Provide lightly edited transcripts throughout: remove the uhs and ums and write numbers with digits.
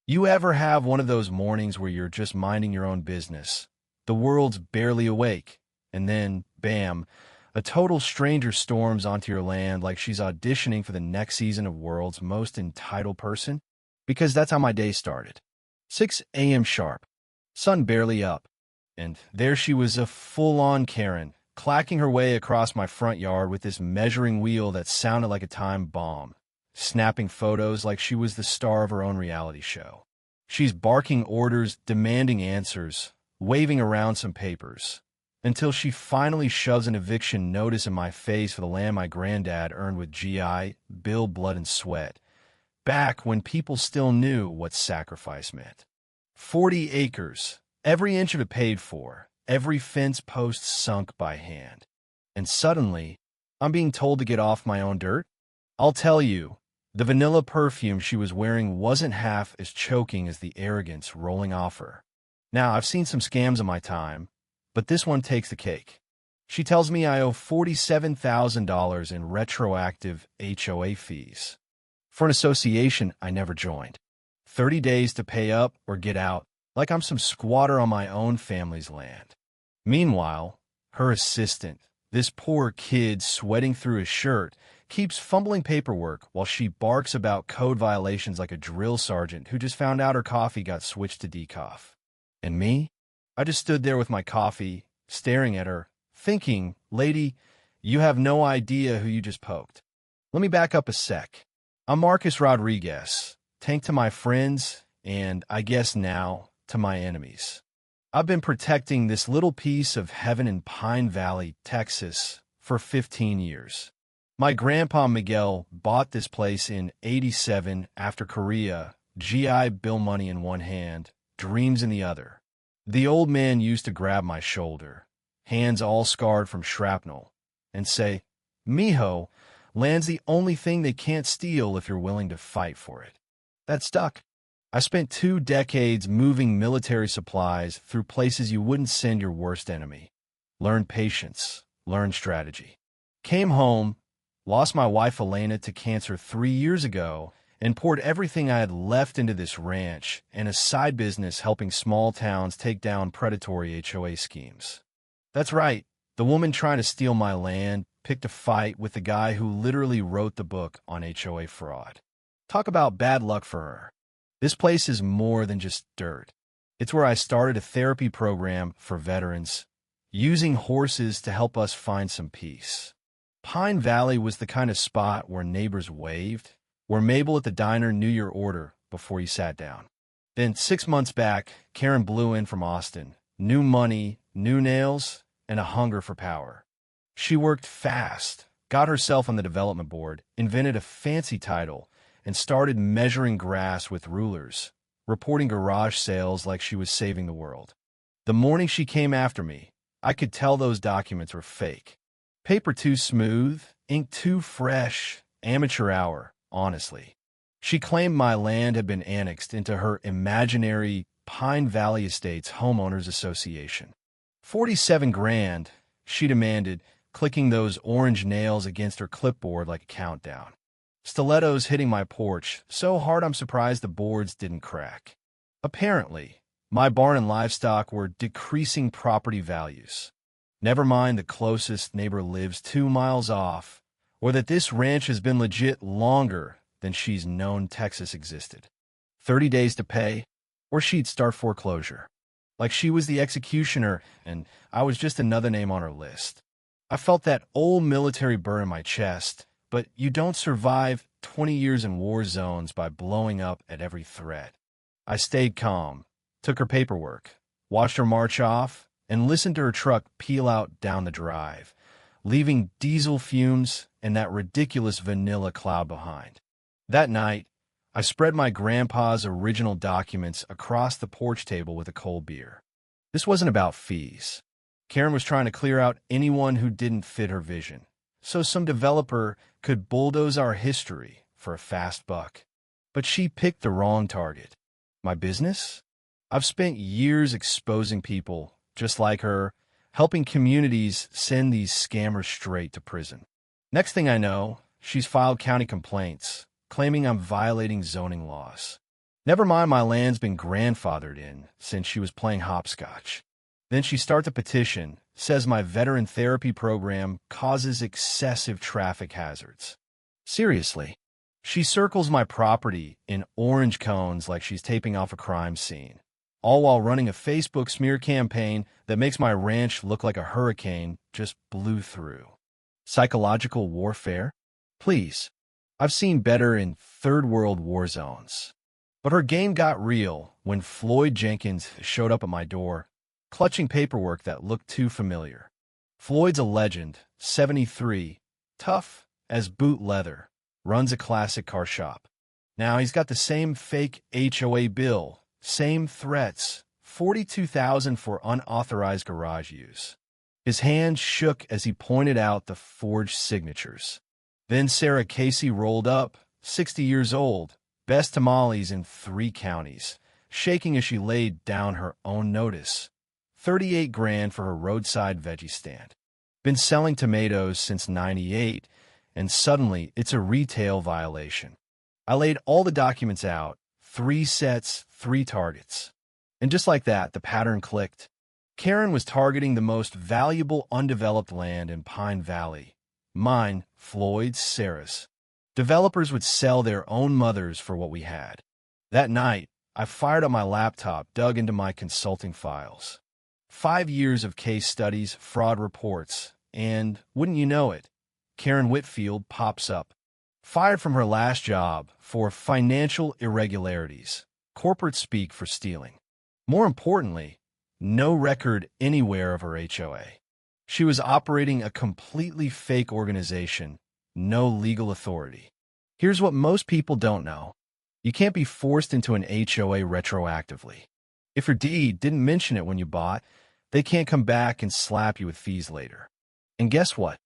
You ever have one of those mornings where you're just minding your own business? The world's barely awake, and then, bam, a total stranger storms onto your land like she's auditioning for the next season of World's Most Entitled Person? Because that's how my day started. 6 a.m. sharp, sun barely up, and there she was, a full-on Karen, clacking her way across my front yard with this measuring wheel that sounded like a time bomb, snapping photos like she was the star of her own reality show. She's barking orders, demanding answers, waving around some papers, until she finally shoves an eviction notice in my face for the land my granddad earned with GI, Bill, blood, and sweat, back when people still knew what sacrifice meant. 40 acres, every inch of it paid for, every fence post sunk by hand. And suddenly, I'm being told to get off my own dirt? I'll tell you, the vanilla perfume she was wearing wasn't half as choking as the arrogance rolling off her. Now, I've seen some scams in my time, but this one takes the cake. She tells me I owe $47,000 in retroactive HOA fees for an association I never joined. 30 days to pay up or get out, like I'm some squatter on my own family's land. Meanwhile, her assistant, this poor kid sweating through his shirt, keeps fumbling paperwork while she barks about code violations like a drill sergeant who just found out her coffee got switched to decaf. And me? I just stood there with my coffee, staring at her, thinking, lady, you have no idea who you just poked. Let me back up a sec. I'm Marcus Rodriguez, tank to my friends, and I guess now, to my enemies. I've been protecting this little piece of heaven in Pine Valley, Texas, for 15 years. My grandpa Miguel bought this place in '87 after Korea, GI Bill money in one hand, dreams in the other. The old man used to grab my shoulder, hands all scarred from shrapnel, and say, "Mijo, land's the only thing they can't steal if you're willing to fight for it." That stuck. I spent 2 decades moving military supplies through places you wouldn't send your worst enemy. Learned patience, learned strategy. Came home, lost my wife Elena to cancer 3 years ago, and poured everything I had left into this ranch and a side business helping small towns take down predatory HOA schemes. That's right, the woman trying to steal my land picked a fight with the guy who literally wrote the book on HOA fraud. Talk about bad luck for her. This place is more than just dirt. It's where I started a therapy program for veterans, using horses to help us find some peace. Pine Valley was the kind of spot where neighbors waved, where Mabel at the diner knew your order before you sat down. Then 6 months back, Karen blew in from Austin. New money, new nails, and a hunger for power. She worked fast, got herself on the development board, invented a fancy title, and started measuring grass with rulers, reporting garage sales like she was saving the world. The morning she came after me, I could tell those documents were fake. Paper too smooth, ink too fresh, amateur hour, honestly. She claimed my land had been annexed into her imaginary Pine Valley Estates Homeowners Association. 47 grand, she demanded, clicking those orange nails against her clipboard like a countdown. Stilettos hitting my porch, so hard I'm surprised the boards didn't crack. Apparently, my barn and livestock were decreasing property values. Never mind the closest neighbor lives 2 miles off, or that this ranch has been legit longer than she's known Texas existed. 30 days to pay, or she'd start foreclosure. Like she was the executioner, and I was just another name on her list. I felt that old military burr in my chest, but you don't survive 20 years in war zones by blowing up at every threat. I stayed calm, took her paperwork, watched her march off, and listened to her truck peel out down the drive, leaving diesel fumes and that ridiculous vanilla cloud behind. That night, I spread my grandpa's original documents across the porch table with a cold beer. This wasn't about fees. Karen was trying to clear out anyone who didn't fit her vision, so some developer could bulldoze our history for a fast buck. But she picked the wrong target. My business? I've spent years exposing people, just like her, helping communities send these scammers straight to prison. Next thing I know, she's filed county complaints, claiming I'm violating zoning laws. Never mind my land's been grandfathered in since she was playing hopscotch. Then she starts a petition, says my veteran therapy program causes excessive traffic hazards. Seriously. She circles my property in orange cones like she's taping off a crime scene, all while running a Facebook smear campaign that makes my ranch look like a hurricane just blew through. Psychological warfare? Please. I've seen better in third world war zones. But her game got real when Floyd Jenkins showed up at my door, clutching paperwork that looked too familiar. Floyd's a legend, 73, tough as boot leather, runs a classic car shop. Now he's got the same fake HOA bill, same threats, $42,000 for unauthorized garage use. His hand shook as he pointed out the forged signatures. Then Sarah Casey rolled up, 60 years old, best tamales in 3 counties, shaking as she laid down her own notice. $38,000 for her roadside veggie stand. Been selling tomatoes since '98, and suddenly it's a retail violation. I laid all the documents out, 3 sets, 3 targets. And just like that, the pattern clicked. Karen was targeting the most valuable undeveloped land in Pine Valley. Mine, Floyd's, Sarah's. Developers would sell their own mothers for what we had. That night, I fired up my laptop, dug into my consulting files. 5 years of case studies, fraud reports, and, wouldn't you know it, Karen Whitfield pops up. Fired from her last job for financial irregularities, corporate speak for stealing. More importantly, no record anywhere of her HOA. She was operating a completely fake organization, no legal authority. Here's what most people don't know. You can't be forced into an HOA retroactively. If your deed didn't mention it when you bought, they can't come back and slap you with fees later. And guess what?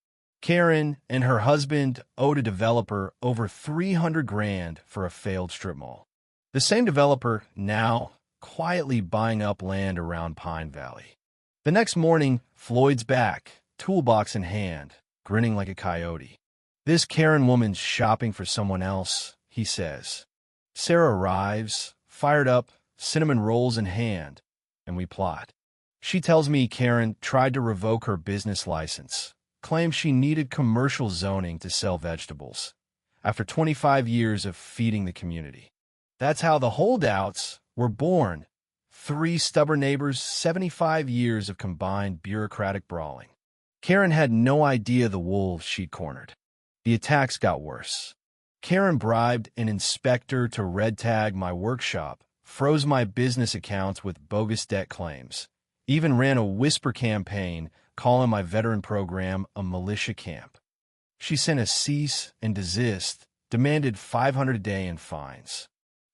Karen and her husband owed a developer over $300,000 for a failed strip mall. The same developer now quietly buying up land around Pine Valley. The next morning, Floyd's back, toolbox in hand, grinning like a coyote. This Karen woman's shopping for someone else, he says. Sarah arrives, fired up, cinnamon rolls in hand, and we plot. She tells me Karen tried to revoke her business license, claimed she needed commercial zoning to sell vegetables, after 25 years of feeding the community. That's how the holdouts were born. 3 stubborn neighbors, 75 years of combined bureaucratic brawling. Karen had no idea the wolves she'd cornered. The attacks got worse. Karen bribed an inspector to red tag my workshop, froze my business accounts with bogus debt claims, even ran a whisper campaign calling my veteran program a militia camp. She sent a cease and desist, demanded $500 a day in fines.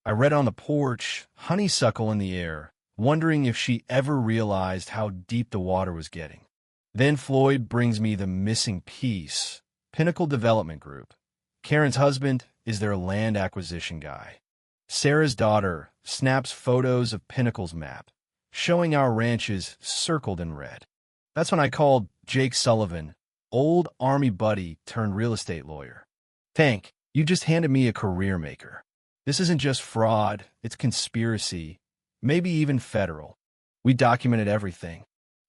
I read on the porch, honeysuckle in the air, wondering if she ever realized how deep the water was getting. Then Floyd brings me the missing piece, Pinnacle Development Group. Karen's husband is their land acquisition guy. Sarah's daughter snaps photos of Pinnacle's map, showing our ranches circled in red. That's when I called Jake Sullivan, old Army buddy turned real estate lawyer. Tank, you just handed me a career maker. This isn't just fraud, it's conspiracy, maybe even federal. We documented everything.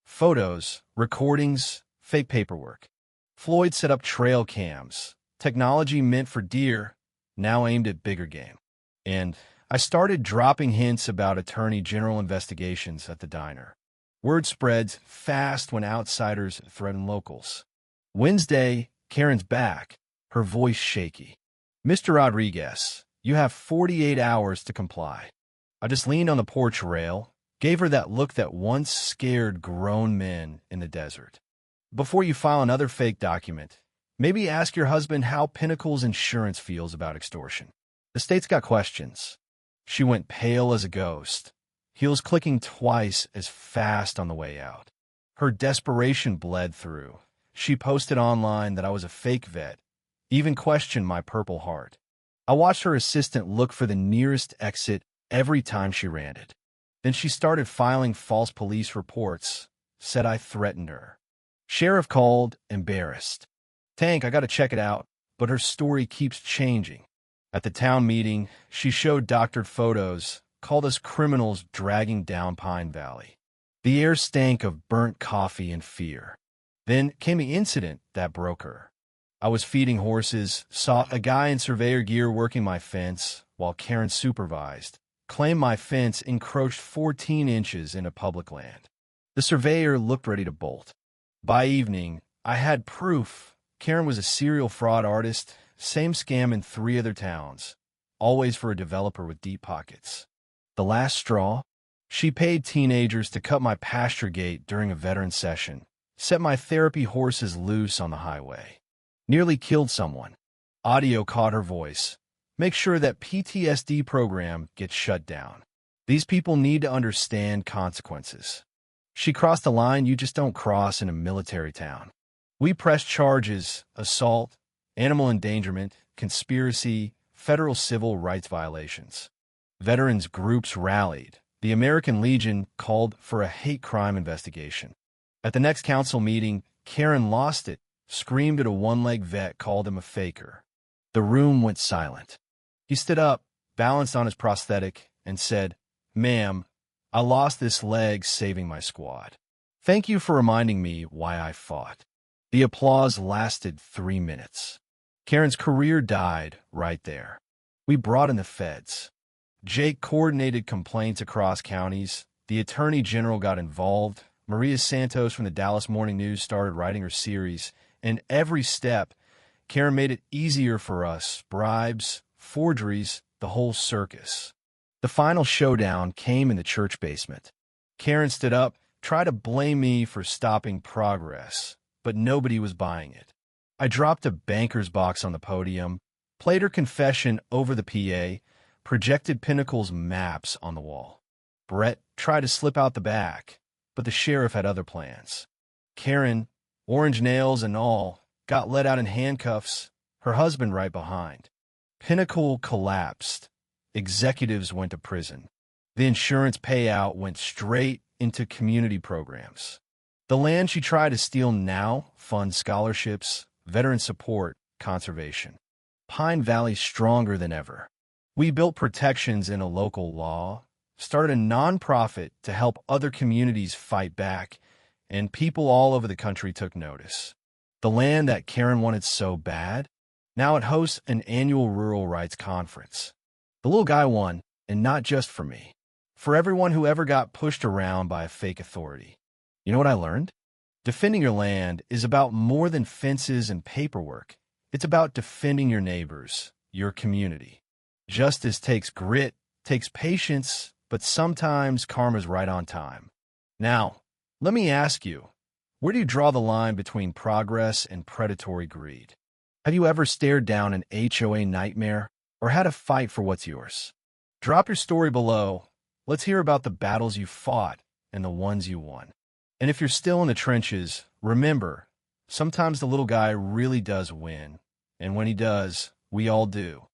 Photos, recordings, fake paperwork. Floyd set up trail cams, technology meant for deer, now aimed at bigger game. And I started dropping hints about attorney general investigations at the diner. Word spreads fast when outsiders threaten locals. Wednesday, Karen's back, her voice shaky. Mr. Rodriguez, you have 48 hours to comply. I just leaned on the porch rail, gave her that look that once scared grown men in the desert. Before you file another fake document, maybe ask your husband how Pinnacle's insurance feels about extortion. The state's got questions. She went pale as a ghost, heels clicking twice as fast on the way out. Her desperation bled through. She posted online that I was a fake vet, even questioned my Purple Heart. I watched her assistant look for the nearest exit every time she ran it. Then she started filing false police reports, said I threatened her. Sheriff called, embarrassed. Tank, I gotta check it out, but her story keeps changing. At the town meeting, she showed doctored photos, called us criminals dragging down Pine Valley. The air stank of burnt coffee and fear. Then came the incident that broke her. I was feeding horses, saw a guy in surveyor gear working my fence while Karen supervised, claimed my fence encroached 14 inches into public land. The surveyor looked ready to bolt. By evening, I had proof. Karen was a serial fraud artist, same scam in 3 other towns, always for a developer with deep pockets. The last straw? She paid teenagers to cut my pasture gate during a veteran session, set my therapy horses loose on the highway. Nearly killed someone. Audio caught her voice. Make sure that PTSD program gets shut down. These people need to understand consequences. She crossed a line you just don't cross in a military town. We pressed charges: assault, animal endangerment, conspiracy, federal civil rights violations. Veterans groups rallied. The American Legion called for a hate crime investigation. At the next council meeting, Karen lost it, screamed at a one-leg vet, called him a faker. The room went silent. He stood up, balanced on his prosthetic, and said, "Ma'am, I lost this leg saving my squad. Thank you for reminding me why I fought." The applause lasted 3 minutes. Karen's career died right there. We brought in the feds. Jake coordinated complaints across counties. The Attorney General got involved. Maria Santos from the Dallas Morning News started writing her series. And every step, Karen made it easier for us. Bribes, forgeries, the whole circus. The final showdown came in the church basement. Karen stood up, tried to blame me for stopping progress, but nobody was buying it. I dropped a banker's box on the podium, played her confession over the PA, projected Pinnacle's maps on the wall. Brett tried to slip out the back, but the sheriff had other plans. Karen, orange nails and all, got let out in handcuffs, her husband right behind. Pinnacle collapsed. Executives went to prison. The insurance payout went straight into community programs. The land she tried to steal now funds scholarships, veteran support, conservation. Pine Valley's stronger than ever. We built protections in a local law, started a nonprofit to help other communities fight back, and people all over the country took notice. The land that Karen wanted so bad, now it hosts an annual rural rights conference. The little guy won, and not just for me. For everyone who ever got pushed around by a fake authority. You know what I learned? Defending your land is about more than fences and paperwork. It's about defending your neighbors, your community. Justice takes grit, takes patience, but sometimes karma's right on time. Now, let me ask you, where do you draw the line between progress and predatory greed? Have you ever stared down an HOA nightmare or had a fight for what's yours? Drop your story below. Let's hear about the battles you fought and the ones you won. And if you're still in the trenches, remember, sometimes the little guy really does win. And when he does, we all do.